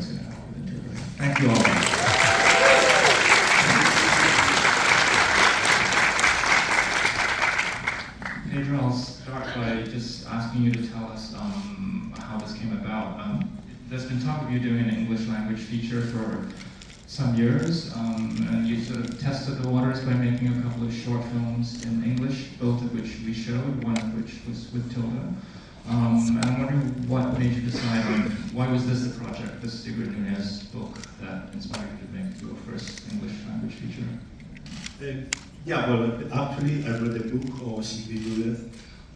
is going to help with interpreting. Thank you all. Pedro, I'll start by just asking you to tell us how this came about. There's been talk of you doing an English language feature for some years, and you sort of tested the waters by making a couple of short films in English, both of which we showed, one of which was with Tilda. And I'm wondering what made you decide on, why was this the project, this Sigrid Nunez book, that inspired you to make your first English language feature? Yeah, well, actually, I read the book of Sigrid Nunez,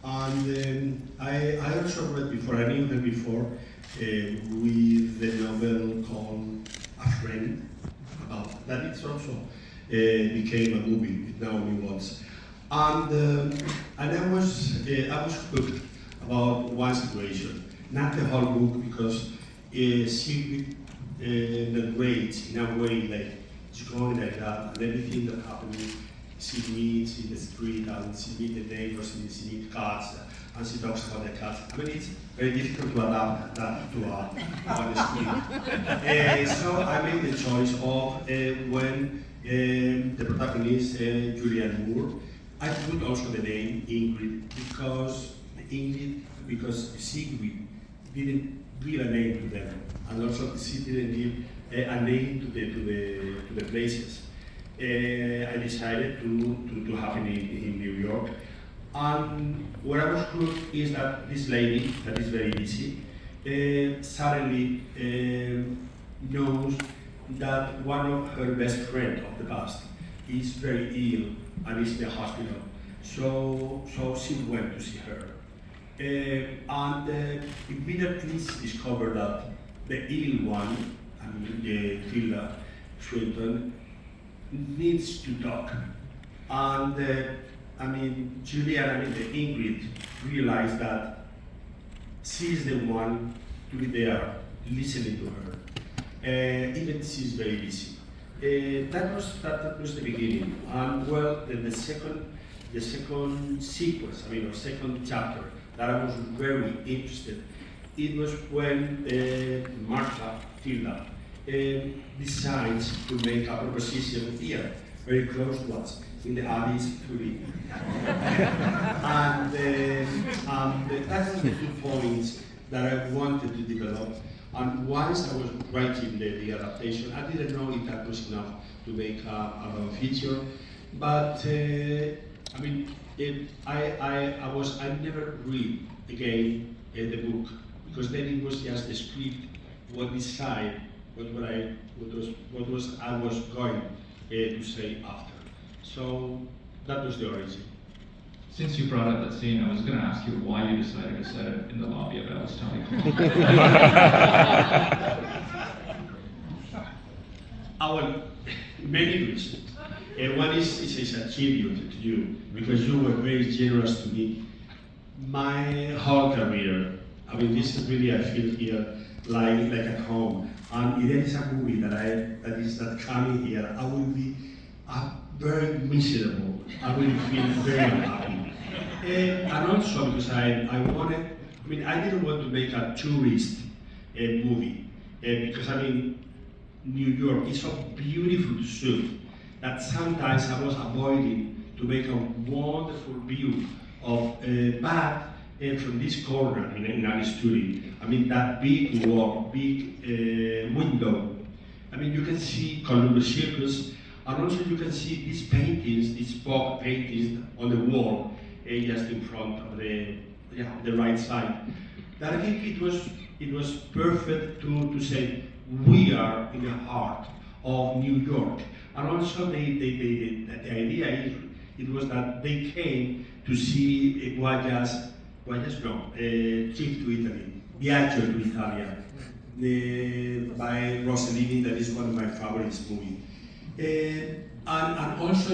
and I also read before, I knew her before, with the novel called A Friend, about that it's also became a movie with Naomi Watts. And I was hooked about one situation, not the whole book, because Sigrid narrates in a way like it's going like that, and everything that happens, she meets in the street, and she meets the neighbors, and she meets cats, and she talks about the cats. I mean, it's very difficult to adapt that to one screen. So I made the choice of when the protagonist, Julianne Moore, I put also the name Ingrid, because Sigrid didn't give a name to them, and also she didn't give a name to the places. I decided to have it in New York. And what I was hooked is that this lady, that is very busy, suddenly knows that one of her best friends of the past is very ill and is in the hospital. So she went to see her. And immediately she discovered that the ill one, I mean Tilda Swinton, needs to talk. And Julianne, the Ingrid, realized that she's the one to be there, listening to her. Even she's very busy. That was the beginning. And well, the second sequence, or second chapter that I was very interested. It was when Martha, Tilda, decides to make a proposition here, very close to us, in the Abyss 3. and that was the 2 points that I wanted to develop. And once I was writing the adaptation, I didn't know if that was enough to make a feature. But I never read again the book, because then it was just the script, what beside what I was going to say after. So that was the origin. Since you brought up that scene, I was going to ask you why you decided to set it in the lobby of Alice County. Well, many reasons. One is it's a tribute to you, because you were very generous to me. My whole career, this is really, I feel here like at home. And if there is a movie that is coming here, I will be very miserable. I will feel very unhappy. And also because I wanted, I didn't want to make a tourist movie, because New York is so beautiful to shoot that sometimes I was avoiding to make a wonderful view of but from this corner in our studio. That big wall, big window. You can see Columbus Circus, and also you can see these paintings, these pop paintings on the wall, just in front of the right side. That I think it was perfect to say we are in the heart of New York. And also the idea it was that they came to see Trip to Italy, Viaggio to Italia, by Rossellini, that is one of my favorite movies. And also,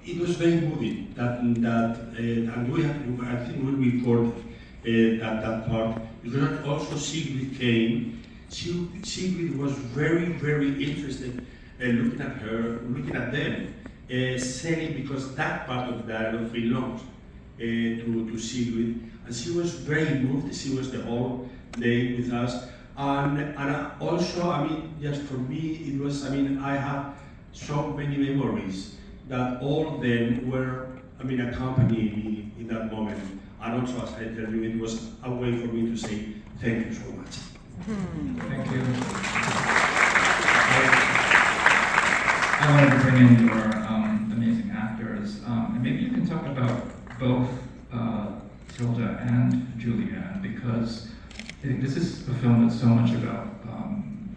it was very moving and I think we recorded that part, because also Sigrid came. Sigrid was very, very interested looking at them, selling, because that part of the dialogue belongs to Sigrid, and she was very moved. She was the whole day with us, And also, I mean, just for me, it was, I mean, I have so many memories that all of them were, I mean, accompanying me in that moment. And also, as I tell you, it was a way for me to say thank you so much. Thank you. I wanted to bring in your amazing actors, and maybe you can talk about both Tilda and Julianne, because I think this is a film that's so much about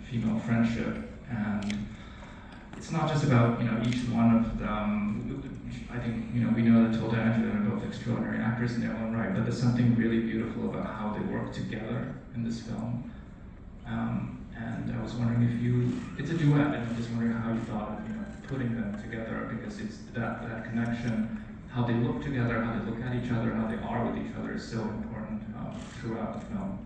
female friendship, and it's not just about each one of them. I think we know that Tilda and Julianne are both extraordinary actors in their own right, but there's something really beautiful about how they work together in this film. And I was wondering if it's a duet, and I'm just wondering how you thought of putting them together, because it's that connection, how they look together, how they look at each other, how they are with each other is so important throughout the film.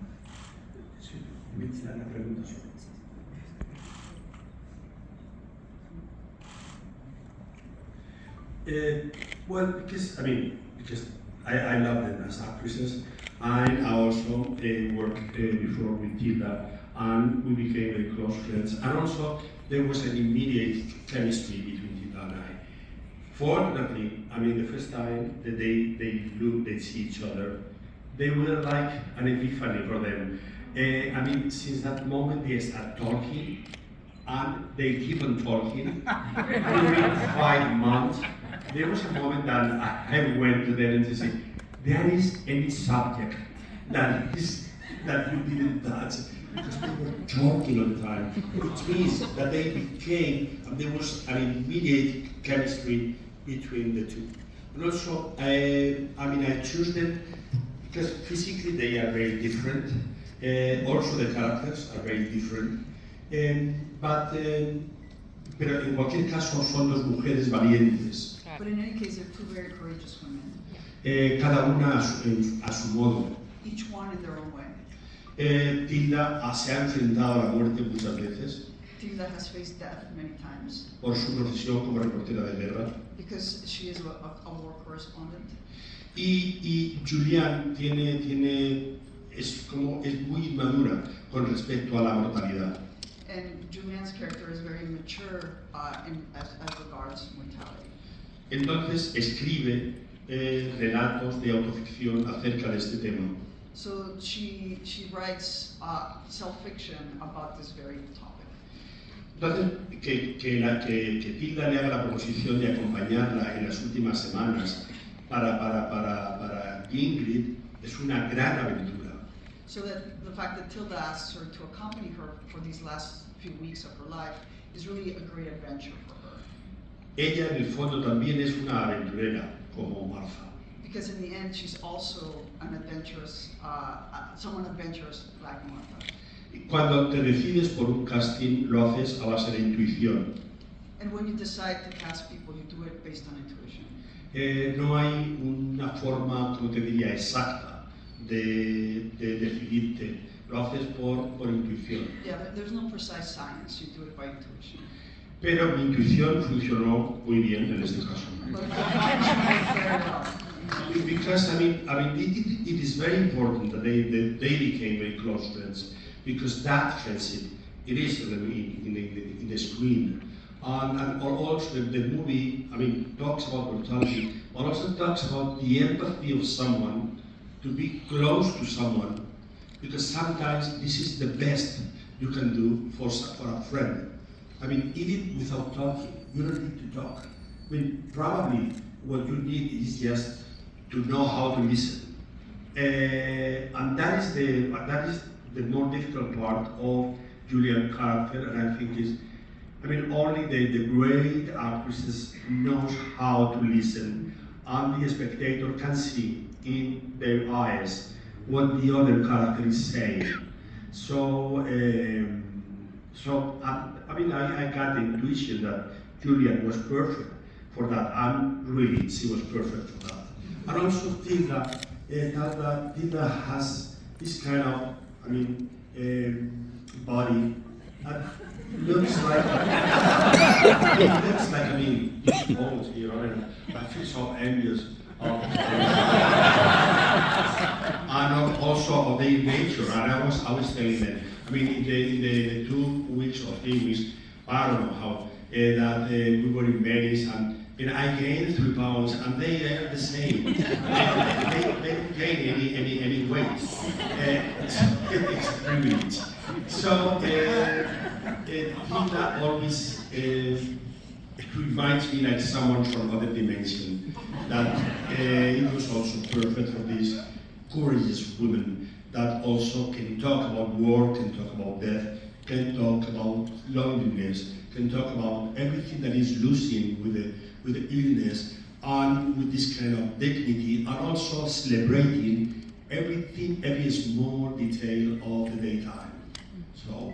Well, because I love them as actresses, and I also worked before with Tilda, and we became very close friends. And also, there was an immediate chemistry between Tilda and I. Fortunately, I mean, the first time that they see each other, they were like an epiphany for them. I mean, since that moment, they start talking, and they keep on talking during 5 months. There was a moment that I went to them and to say, there is any subject that you didn't touch, because they were talking all the time. Which means that there was an immediate chemistry between the two. And also, I choose them because physically they are very different. Also the characters are very different. Pero en cualquier caso son dos mujeres valientes. But in any case, they're two very courageous women. Cada una a su modo. Each one in their own way. Tilda se ha enfrentado a la muerte muchas veces. Tilda has faced death many times. Por su profesión como reportera de guerra. Because she is a war correspondent. Y Julianne es muy inmadura con respecto a la mortalidad. And Julianne's character is very mature as regards mortality. Entonces escribe relatos de autoficción acerca de este tema. So she writes self-fiction about this very topic. Entonces, que Tilda le haga la proposición de acompañarla en las últimas semanas para Ingrid es una gran aventura. So that the fact that Tilda asks her to accompany her for these last few weeks of her life is really a great adventure for her. Ella en el fondo también es una aventurera como Martha. Because in the end, she's also an adventurous, someone adventurous like Martha. Cuando te decides por un casting, lo haces a base de intuición. And when you decide to cast people, you do it based on intuition. No hay una forma, como te diría, exacta de decidirte. Lo haces por intuición. Yeah, there's no precise science. You do it by intuition. Pero mi intuición funcionó muy bien en este caso. But very well. Because it is very important that they became very close friends, because that friendship it is in the screen, and also the movie talks about mortality, but also talks about the empathy of someone to be close to someone, because sometimes this is the best you can do for a friend. Even without talking, you don't need to talk. Probably what you need is just to know how to listen, and that is the more difficult part of Julianne's character, and I think only the great actresses knows how to listen, and the spectator can see in their eyes what the other character is saying. So I got the intuition that Julianne was perfect for that, and really she was perfect for that. And also Tilda has this kind of, body that looks like, you should always be, right? I feel so envious of and also of their nature. And I was telling them, I mean, in the 2 weeks or 3 weeks, I don't know how, that we were in Venice, and I gained 3 pounds, and they are the same. They don't gain any weight. It's a privilege. So Tilda always reminds me like someone from other dimension. That it was also perfect for this courageous woman that also can talk about war, can talk about death, can talk about loneliness, can talk about everything that is losing with the illness, and with this kind of dignity, and also celebrating everything, every small detail of the daytime. So,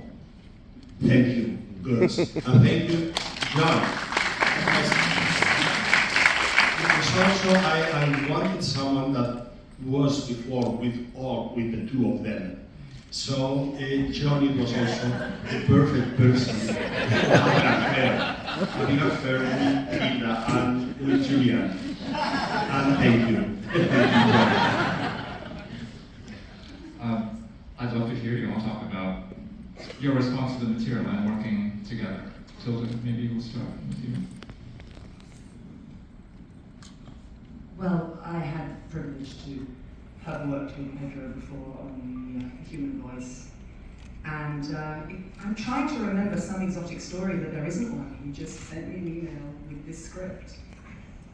thank you, girls, and thank you, John. Because also I wanted someone that was before with the 2 of them. So Johnny was also the perfect person having an affair with Tilda and with Julianne. And thank you. I'd love to hear you all talk about your response to the material and working together. Tilda, maybe we'll start with you. Well, I had the privilege to have worked with Pedro before on the Human Voice, and I'm trying to remember some exotic story, but there isn't one. He just sent me an email with this script.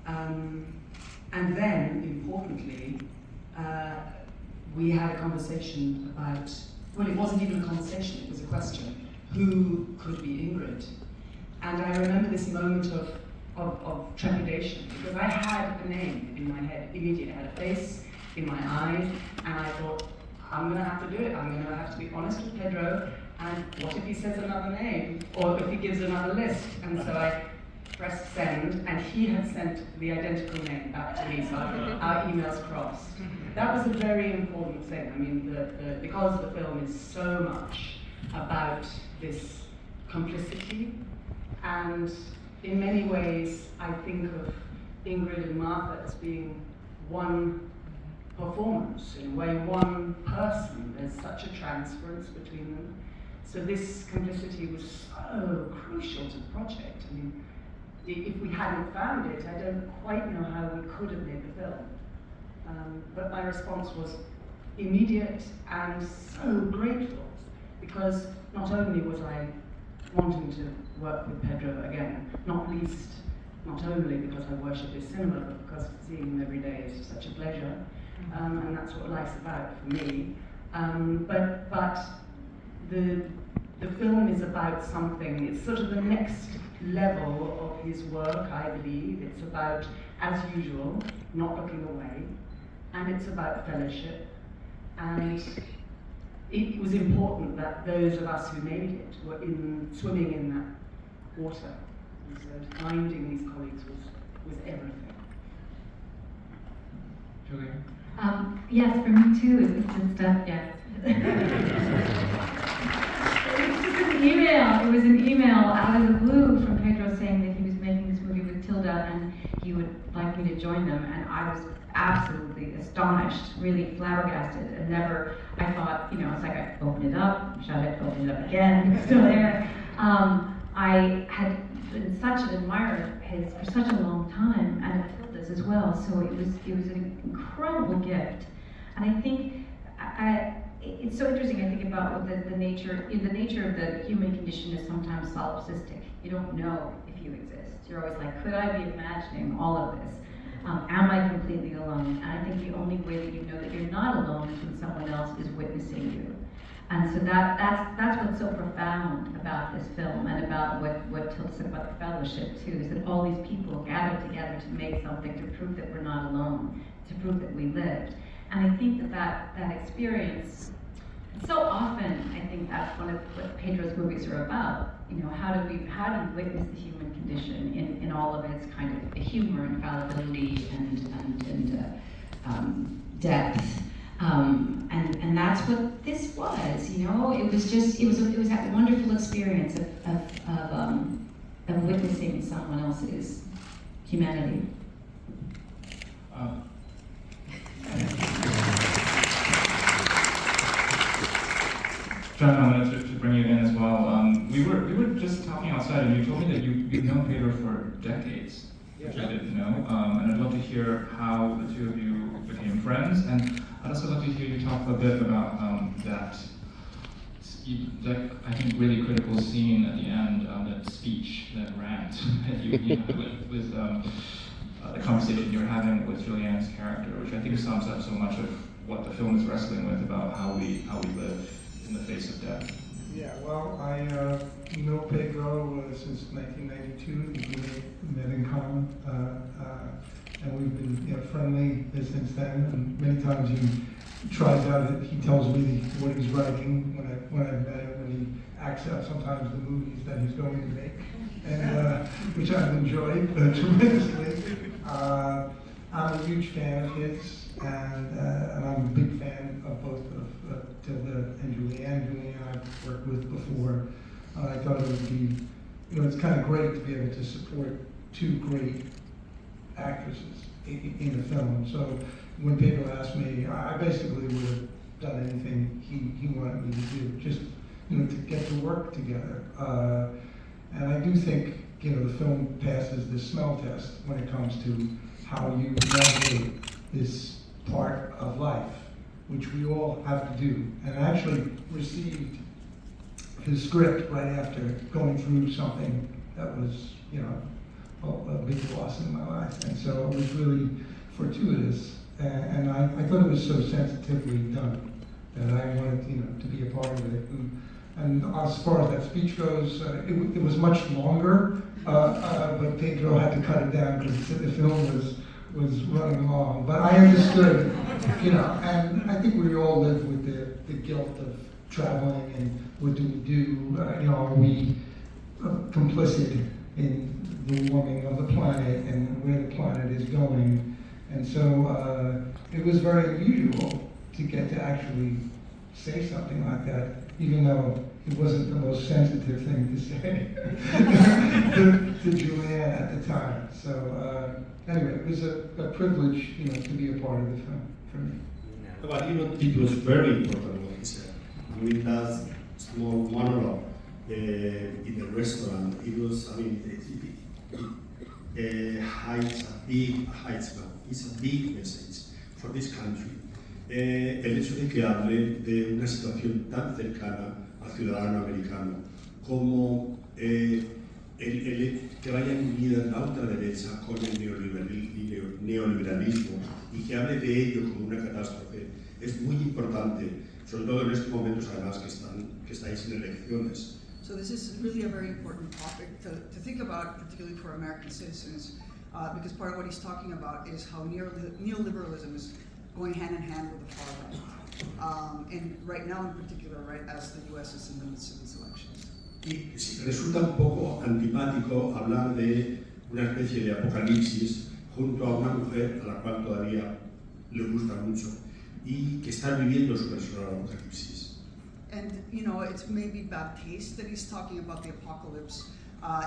And then, importantly, we had a conversation about, well, it wasn't even a conversation, it was a question. Who could be Ingrid? And I remember this moment of trepidation, because I had a name in my head immediately. I had a face in my eyes, and I thought, I'm going to have to do it. I'm going to have to be honest with Pedro, and what if he says another name, or if he gives another list? And so I pressed send, and he had sent the identical name back to me, so our emails crossed. That was a very important thing. I mean, because the film is so much about this complicity, and in many ways, I think of Ingrid and Martha as being one performance, in a way, one person. There's such a transference between them. So this complicity was so crucial to the project. I mean, if we hadn't found it, I don't quite know how we could have made the film. But my response was immediate and so grateful, because not only was I wanting to work with Pedro again, not only because I worship his cinema, but because seeing him every day is such a pleasure, and that's what life's about for me. But the film is about something. It's sort of the next level of his work, I believe. It's about, as usual, not looking away, and it's about fellowship. And it was important that those of us who made it were swimming in that water. And so finding these colleagues was everything. Julianne? Yes, for me too, it was just yes. It was an email out of the blue from Pedro saying that he was making this movie with Tilda and he would like me to join them, and I was absolutely astonished, really flabbergasted, and I thought, it's like I opened it up, shut it, opened it up again, it's still there. I had been such an admirer of his for such a long time, and of Tilda's as well, so it was an incredible gift. And I think it's so interesting. I think about the nature of the human condition is sometimes solipsistic. You don't know if you exist. You're always like, could I be imagining all of this? Am I completely alone? And I think the only way that you know that you're not alone is when someone else is witnessing you. And so that's what's so profound about this film, and about what Tilda said about the fellowship too, is that all these people gathered together to make something, to prove that we're not alone, to prove that we lived. And I think that experience, so often I think that's one of what Pedro's movies are about. How do we witness the human condition in all of its kind of humor and fallibility and depth. And that's what this was, It was that wonderful experience of witnessing someone else's humanity. John, I wanted to bring you in as well. We were just talking outside, and you told me that you've known Pedro for decades, which I didn't know. And I'd love to hear how the two of you became friends, and I'd also love to hear you talk a bit about that I think really critical scene at the end, that speech, that rant that you with the conversation you're having with Julianne's character, which I think sums up so much of what the film is wrestling with about how we live in the face of death. Yeah, well, I know Pedro since 1992. We met in common, and we've been friendly since then. And many times he tries out, he tells me what he's writing when I've met him, and he acts out sometimes the movies that he's going to make, and which I've enjoyed tremendously. I'm a huge fan of his, and I'm a big fan of both of Tilda and Julianne. Julianne I've worked with before. I thought it would be, it's kind of great to be able to support two great actresses in the film. So when Pedro asked me, I basically would have done anything he wanted me to do, just to get to work together. And I do think the film passes the smell test when it comes to how you navigate this part of life, which we all have to do. And I actually received his script right after going through something that was, a big loss in my life. And so it was really fortuitous. And I thought it was so sensitively done that I wanted, to be a part of it. And as far as that speech goes, it was much longer, but Pedro had to cut it down because the film was running long. But I understood, and I think we all live with the guilt of traveling and what do we do? Are we complicit in the warming of the planet and where the planet is going? And so it was very unusual to get to actually say something like that, even though it wasn't the most sensitive thing to say to Julianne at the time. So anyway, it was a privilege, to be a part of the film for me. But it was very important what he said. I mean, that small monologue in the restaurant, it was, it's a big message for this country. El hecho de que hable de una situación tan cercana al ciudadano americano como que vayan unidas la ultraderecha con el neoliberalismo y que hable de ello como una catástrofe es muy importante, sobre todo en estos momentos además que estáis en elecciones. So this is really a very important topic to think about, particularly for American citizens, because part of what he's talking about is how neoliberalism is going hand in hand with the far right. And right now in particular, right, as the US is in the midst of these elections. Y resulta un poco antipático hablar de una especie de apocalipsis junto a una mujer a la cual todavía le gusta mucho y que está viviendo su personal apocalipsis. And it's maybe bad taste that he's talking about the apocalypse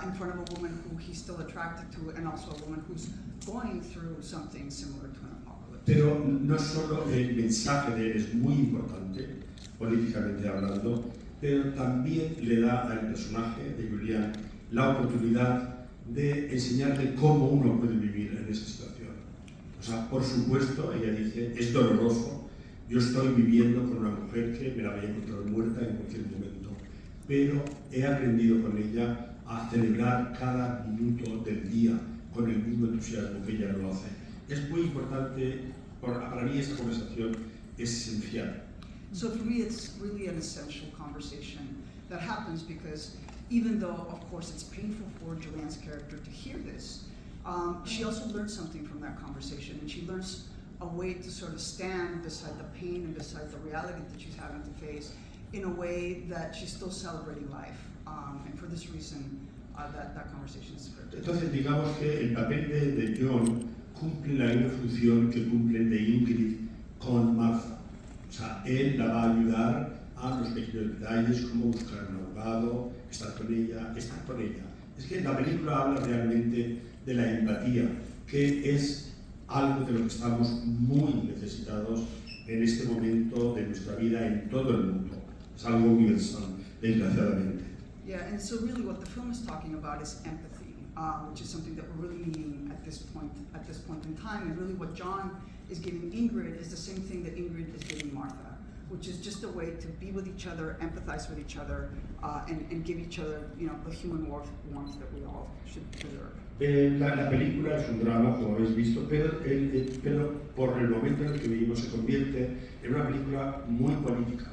in front of a woman who he's still attracted to, and also a woman who's going through something similar to an apocalypse. Pero no solo el mensaje de él es muy importante, políticamente hablando, pero también le da al personaje de Julianne la oportunidad de enseñarle cómo uno puede vivir en esa situación. O sea, por supuesto, ella dice, es doloroso. Yo estoy viviendo con una mujer que me la voy a encontrar muerta en cualquier momento, pero he aprendido con ella a celebrar cada minuto del día con el mismo entusiasmo que ella lo hace. Es muy importante, para mí esta conversación es esencial. So for me, it's really an essential conversation that happens because even though, of course, it's painful for Julianne's character to hear this, she also learns something from that conversation, and she learns a way to sort of stand beside the pain and beside the reality that she's having to face in a way that she's still celebrating life. And for this reason, that conversation is critical. Entonces, digamos que el papel de John cumple la misma función que cumple el de Ingrid con Martha. O sea, él la va a ayudar a los pequeños detalles, como buscar un abogado, estar con ella. Es que la película habla realmente de la empatía, que es algo de lo que estamos muy necesitados en este momento de nuestra vida en todo el mundo. Es algo universal, desgraciadamente. Yeah, and so really what the film is talking about is empathy, which is something that we're really needing at this point in time. And really what John is giving Ingrid is the same thing that Ingrid is giving Martha, which is just a way to be with each other, empathize with each other, and give each other, the human warmth that we all should deserve. La película es un drama, como habéis visto, pero por el momento en el que vivimos se convierte en una película muy política,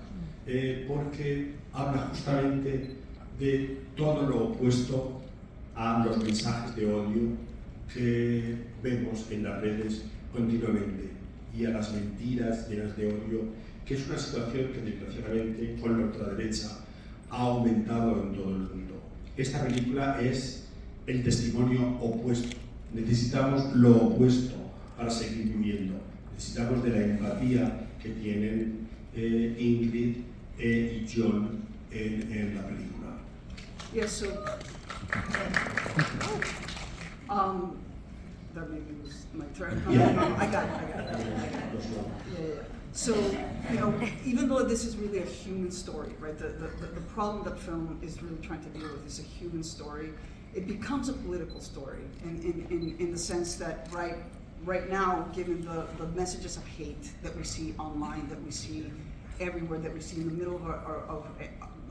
porque habla justamente de todo lo opuesto a los mensajes de odio que vemos en las redes continuamente y a las mentiras llenas de odio, que es una situación que desgraciadamente con la ultraderecha ha aumentado en todo el mundo. Esta película es el testimonio opuesto. Necesitamos lo opuesto para seguir viviendo. Necesitamos de la empatía que tienen Ingrid y John en la película. Yeah, so that maybe was my turn. No, I got it. Yeah. So, even though this is really a human story, right? The problem that film is really trying to deal with is a human story. It becomes a political story in the sense that right now, given the messages of hate that we see online, that we see everywhere, that we see in the middle of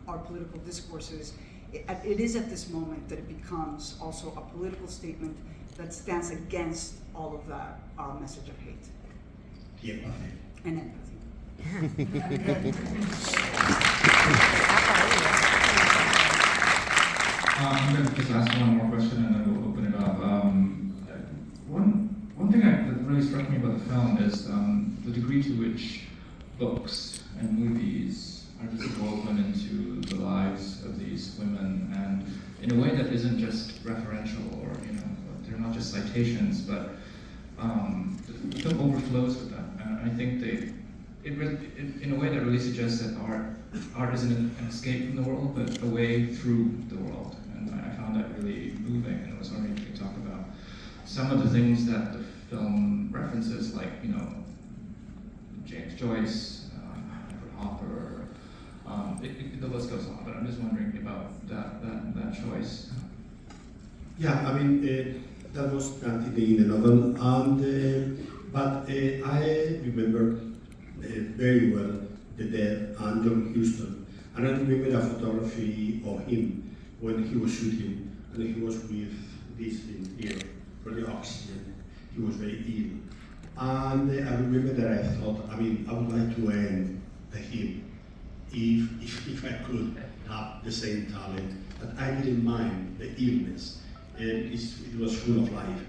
our political discourses, it is at this moment that it becomes also a political statement that stands against all of that message of hate. Y empatía. And empathy. I'm going to just ask one more question and then we'll open it up. One thing that really struck me about the film is the degree to which books and movies are just woven into the lives of these women, and in a way that isn't just referential or they're not just citations, but the film overflows with them. And I think in a way that really suggests that art isn't an escape from the world, but a way through the world. And I found that really moving, and I was wondering if you could talk about some of the things that the film references, like James Joyce, Edward Hopper. The list goes on, but I'm just wondering about that choice. Yeah, I mean that was granted in the novel, but I remember very well the death and John Huston, and I remember a photography of him when he was shooting, and he was with this thing here for the oxygen. He was very ill, and I remember that I thought, I would like to end the hymn. If I could have the same talent, but I didn't mind the illness, and it was full of life.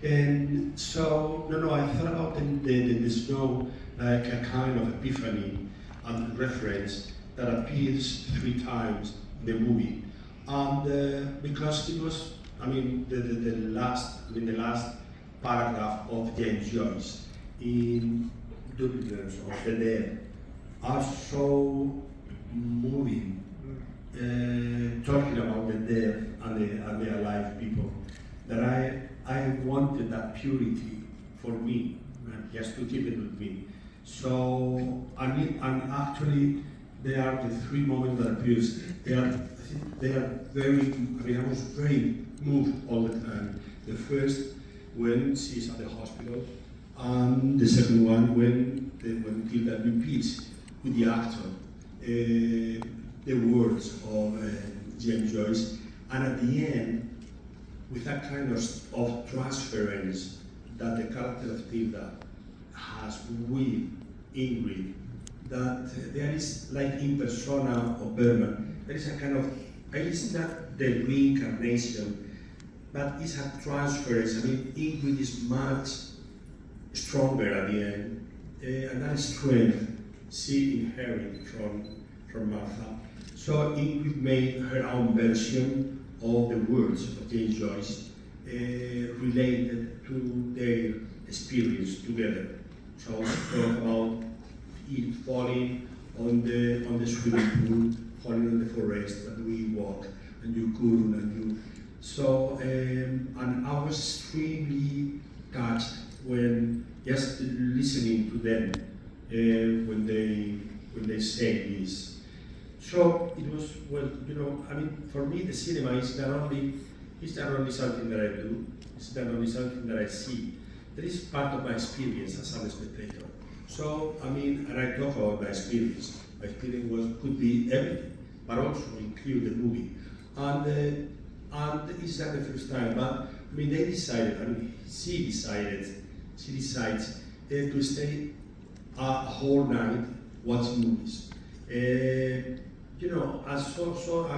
And so, I thought about the snow like a kind of epiphany and reference that appears 3 times in the movie. And because it was, the last paragraph of James Joyce in Dubliners of the Dead are so moving, talking about the dead and the alive people, that I wanted that purity for me, just to keep it with me. So, and actually, there are the 3 moments that appears. They are very, I was very moved all the time. The first, when she's at the hospital, and the second one, when Tilda repeats with the actor the words of James Joyce, and at the end, with that kind of transference that the character of Tilda has with Ingrid, that there is, like in persona of Berman, there is a kind of, it's not the reincarnation, but it's a transference. Ingrid is much stronger at the end, and that strength she inherited from Martha. So Ingrid made her own version of the words of James Joyce related to their experience together. So talk about it falling on the swimming pool, falling on the forest, and we walk, and you couldn't, and you. So and I was extremely touched when just listening to them when they say this. So it was, well, I mean, for me, the cinema is not only something that I do, it's not only something that I see. That is part of my experience as a spectator. So, I mean, and I talk about my experience. My experience could be everything, but also include the movie. And it's not the first time, but I mean, she decides to stay a whole night watching movies. I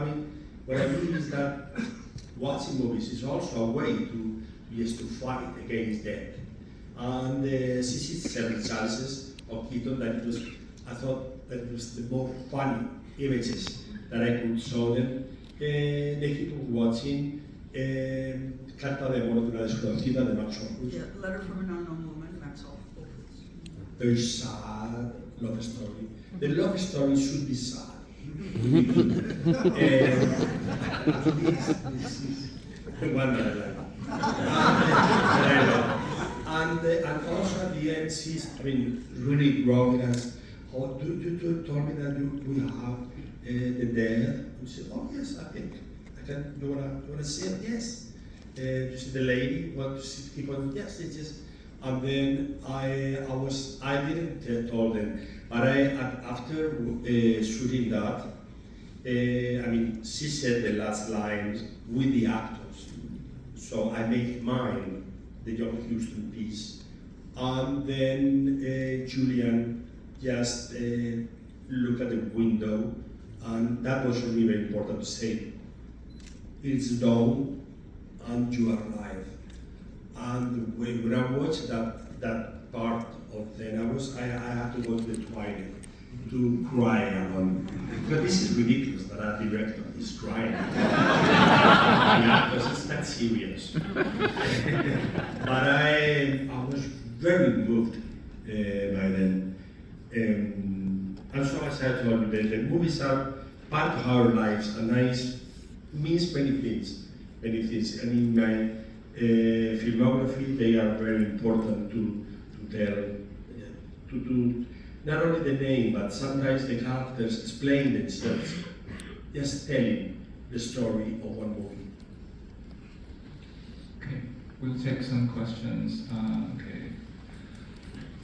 mean, what I mean is that watching movies is also a way to fight against death. And she sees several chances of Keaton that I thought that it was the more funny images that I could show them. They keep on watching Carta de Amor de una Desconocida de Max Opus. Yeah, Letter from an Unknown Woman, Max Opus. Very sad love story. The love story should be sad. One that I like. And also at the end, she's, really growing us. Oh, you told me that you will have the death. You said, oh yes, I think I can. You wanna see it? Yes. You see the lady want to keep on. Yes, it's just. And then I didn't tell them, but after shooting that, she said the last lines with the actors. So I made mine the John Huston piece, and then Julianne just looked at the window, and that was really very important to say. It's dawn, and you are alive. And when I watched that part of then I had to go to the toilet to cry alone. Because this is ridiculous that our director is crying. Because it's that serious. But I was very moved by then. And so as I told you, the movies are part of our lives, and it means many things. Many things. And in my filmography, they are very important to tell, to not only the name, but sometimes the characters explain themselves, just telling the story of one movie. Okay, we'll take some questions. Okay.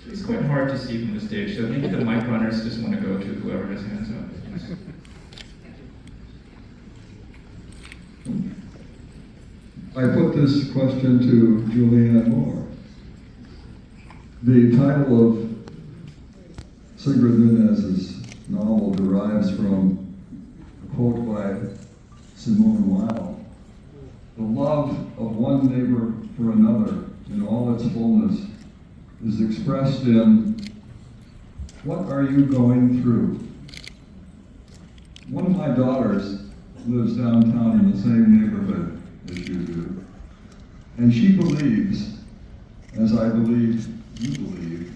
It's quite hard to see from the stage, so maybe the mic runners just want to go to whoever has hands up. I put this question to Julianne Moore. The title of Sigrid Nunez's novel derives from a quote by Simone Weil. The love of one neighbor for another in all its fullness is expressed in, what are you going through? One of my daughters lives downtown in the same neighborhood as you do, and she believes, as I believe you believe,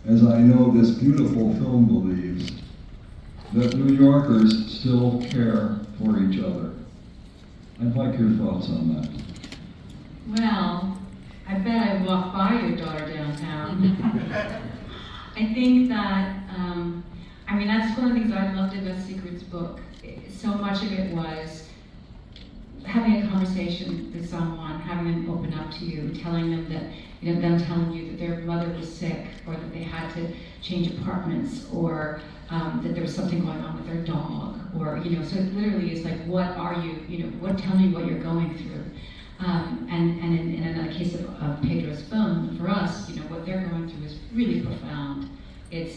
as I know this beautiful film believes, that New Yorkers still care for each other. I'd like your thoughts on that. Well, I bet I walked by your daughter downtown. I think that, that's one of the things I loved about Sigrid's book. So much of it was having a conversation with someone, having them open up to you, telling them that, them telling you that their mother was sick, or that they had to change apartments, or that there was something going on with their dog, or, so it literally is like, what are you, tell me what you're going through. And in another case of Pedro's film, for us, what they're going through is really profound. It's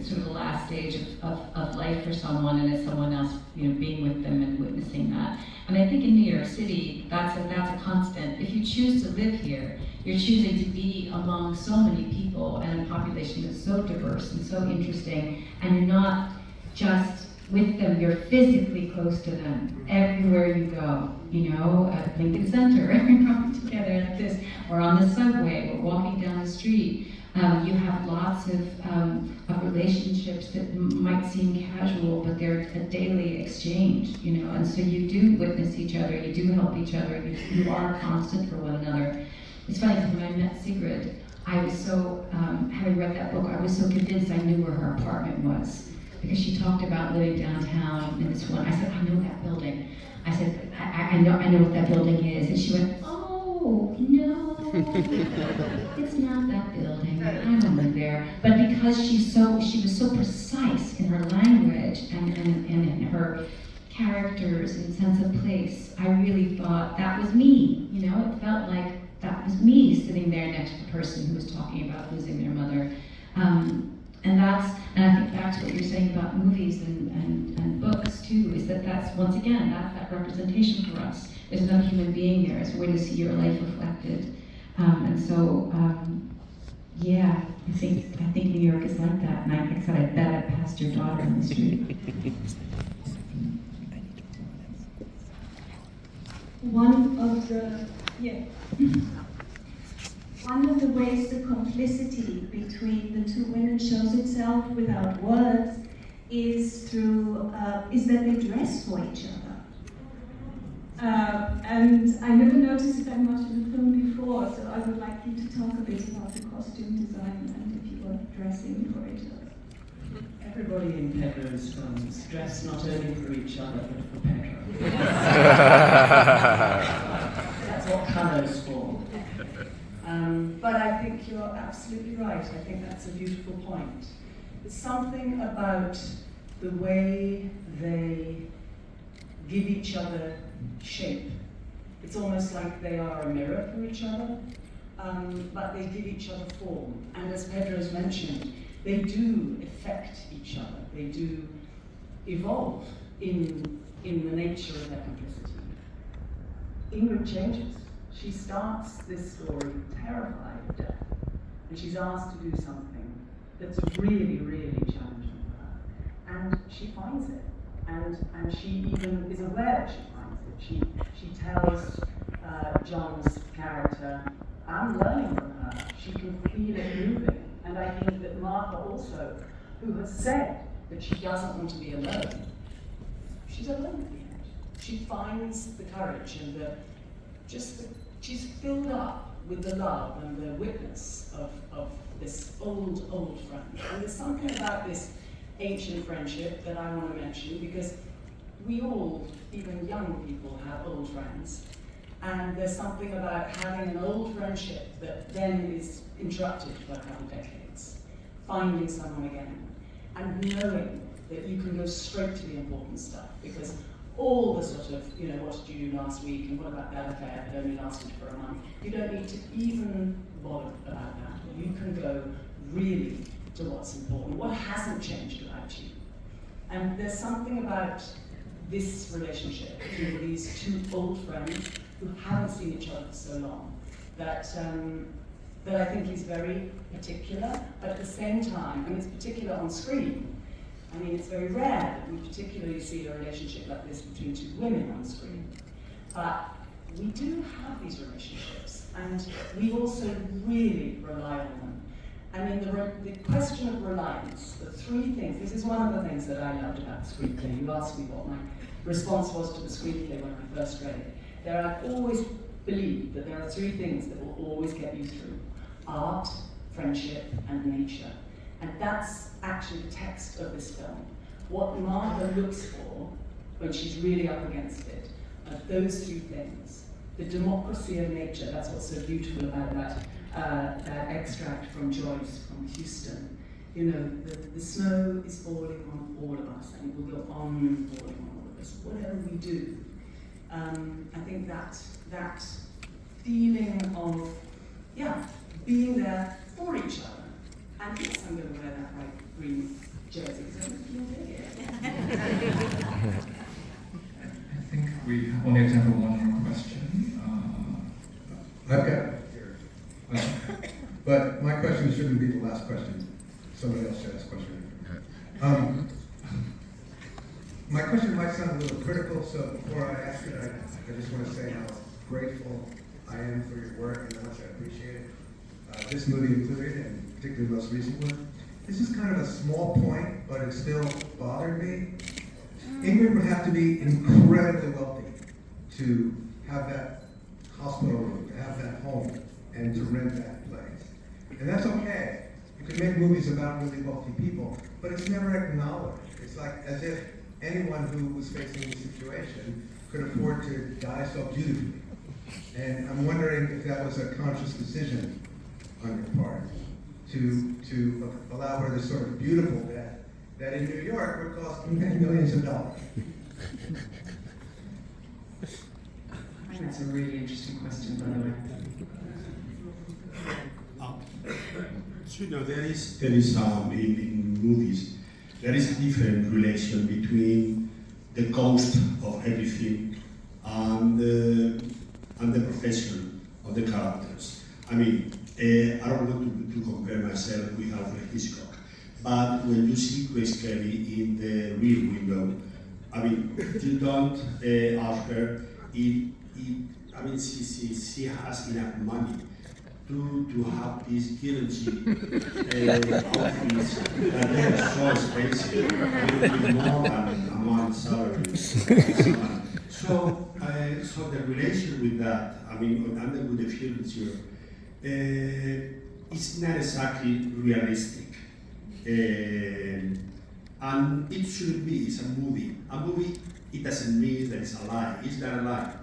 sort of the last stage of life for someone, and it's someone else, being with them and witnessing that. And I think in New York City, that's a constant. If you choose to live here, you're choosing to be among so many people and a population that's so diverse and so interesting, and you're not just with them, you're physically close to them everywhere you go. At Lincoln Center, we're together like this, or on the subway, we're walking down the street. You have lots of relationships that might seem casual, but they're a daily exchange, and so you do witness each other, you do help each other, you are constant for one another. It's funny, because when I met Sigrid, I was so, having read that book, I was so convinced I knew where her apartment was, because she talked about living downtown in this one. I said, I know that building. I said, I know what that building is. And she went, oh, no, it's not that building. I don't live there. But because she was so precise in her language and in her characters and sense of place, I really thought that was me. You know, it felt like that was me sitting there next to the person who was talking about losing their mother. And I think back to what you're saying about movies and books too, is that's once again, that's that representation for us. There's another human being there, it's a way to see your life reflected. Yeah, I think New York is like that, and I said I bet I passed your daughter on the street. One of the ways the complicity between the two women shows itself without words is through is that they dress for each other. And I never noticed it that much in the film before, so I would like you to talk a bit about the costume design and if you were dressing for each other. Everybody in Pedro's films dress not only for each other, but for Pedro. That's what colour's for. But I think you're absolutely right. I think that's a beautiful point. There's something about the way they give each other shape. It's almost like they are a mirror for each other, but they give each other form. And as Pedro's mentioned, they do affect each other. They do evolve in the nature of their complicity. Ingrid changes. She starts this story terrified of death, and she's asked to do something that's really, really challenging for her. And she finds it, and she even is aware that she finds it. She tells John's character, I'm learning from her. She can feel it moving. And I think that Martha also, who has said that she doesn't want to be alone, she's alone at the end. She finds the courage and she's filled up with the love and the witness of this old friend. And there's something about this ancient friendship that I want to mention, because we all, even young people, have old friends. And there's something about having an old friendship that then is interrupted for a couple of decades, finding someone again, and knowing that you can go straight to the important stuff, because all the sort of, what did you do last week, and what about that affair that only lasted for a month, you don't need to even bother about that. You can go really to what's important, what hasn't changed about you. And there's something about this relationship between these two old friends who haven't seen each other for so long, that I think is very particular, but at the same time, and it's particular on screen. I mean, it's very rare that we particularly see a relationship like this between two women on screen. But we do have these relationships, and we also really rely on them. I mean, the question of reliance, the three things, this is one of the things that I loved about the screenplay. You asked me what my response was to the screenplay when I first read it. I've always believed that there are three things that will always get you through: art, friendship, and nature. And that's actually the text of this film. What Martha looks for when she's really up against it are those three things. The democracy of nature, that's what's so beautiful about that extract from Joyce from Houston. The snow is falling on all of us, and it will go on falling on all of us, whatever we do. I think that feeling of, being there for each other. And yes, I'm going to wear that bright green jersey, because I feel big. I think we only have time for one more question. I've got it here. But my question shouldn't be the last question. Somebody else should ask a question. My question might sound a little critical, so before I ask it, I just want to say how grateful I am for your work and how much I appreciate it. This movie included, and particularly the most recent one. This is kind of a small point, but it still bothered me. Ingrid would have to be incredibly wealthy to have that hospital room, to have that home, and to rent that place. And that's okay. You can make movies about really wealthy people, but it's never acknowledged. It's like as if anyone who was facing the situation could afford to die so beautifully. And I'm wondering if that was a conscious decision on your part to allow her this sort of beautiful death that in New York would cost many millions of dollars. I think that's a really interesting question, by the way. You know, there is in movies, there is a different relation between the cost of everything and the profession of the characters. I mean, I don't want to compare myself with Alfred Hitchcock, but when you see Grace Kelly in the Rear Window, I mean, you don't ask her if I mean, she has enough money to have these guaranteed outfits that they are so expensive, with more than a month's salary. So the relation with that, I mean, and with the furniture, it's not exactly realistic. And it should be, it's a movie. A movie, it doesn't mean that it's a lie, it's not a lie.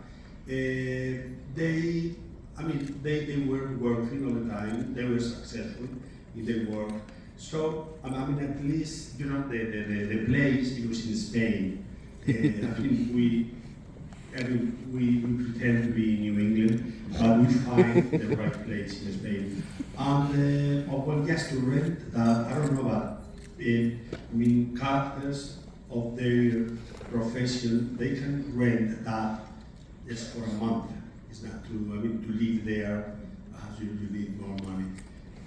They were working all the time, they were successful in their work. So, I mean, at least, you know, the place, it was in Spain. I think we pretend to be in New England, but we find the right place in Spain. And, well, just to rent that, I don't know, but I mean, characters of their profession, they can rent that just for a month. It's not to live there, you need more money.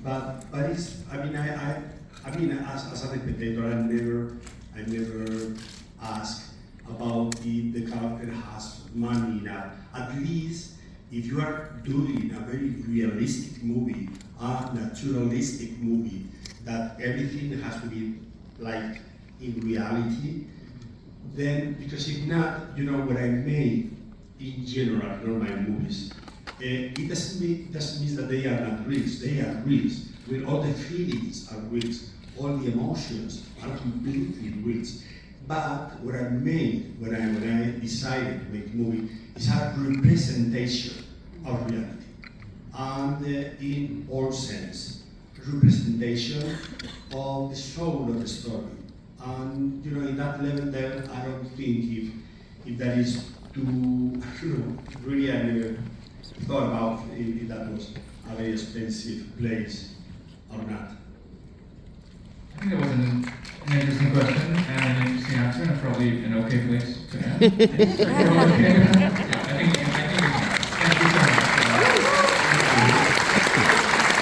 But it's, I mean, as a spectator, I never ask about if the character has money enough. At least, if you are doing a very realistic movie, a naturalistic movie, that everything has to be like in reality, then, because if not, you know, what I made in general, you know, my movies, it doesn't mean that they are not real. They are real. When all the feelings are real, all the emotions are completely real. But what I made when I decided to make a movie is a representation of reality, and in all sense, representation of the soul of the story. And you know, in that level, there, I don't think if that is too, you know, really I never thought about if that was a very expensive place or not. I think that was an interesting question and an interesting answer, and probably an okay place to end.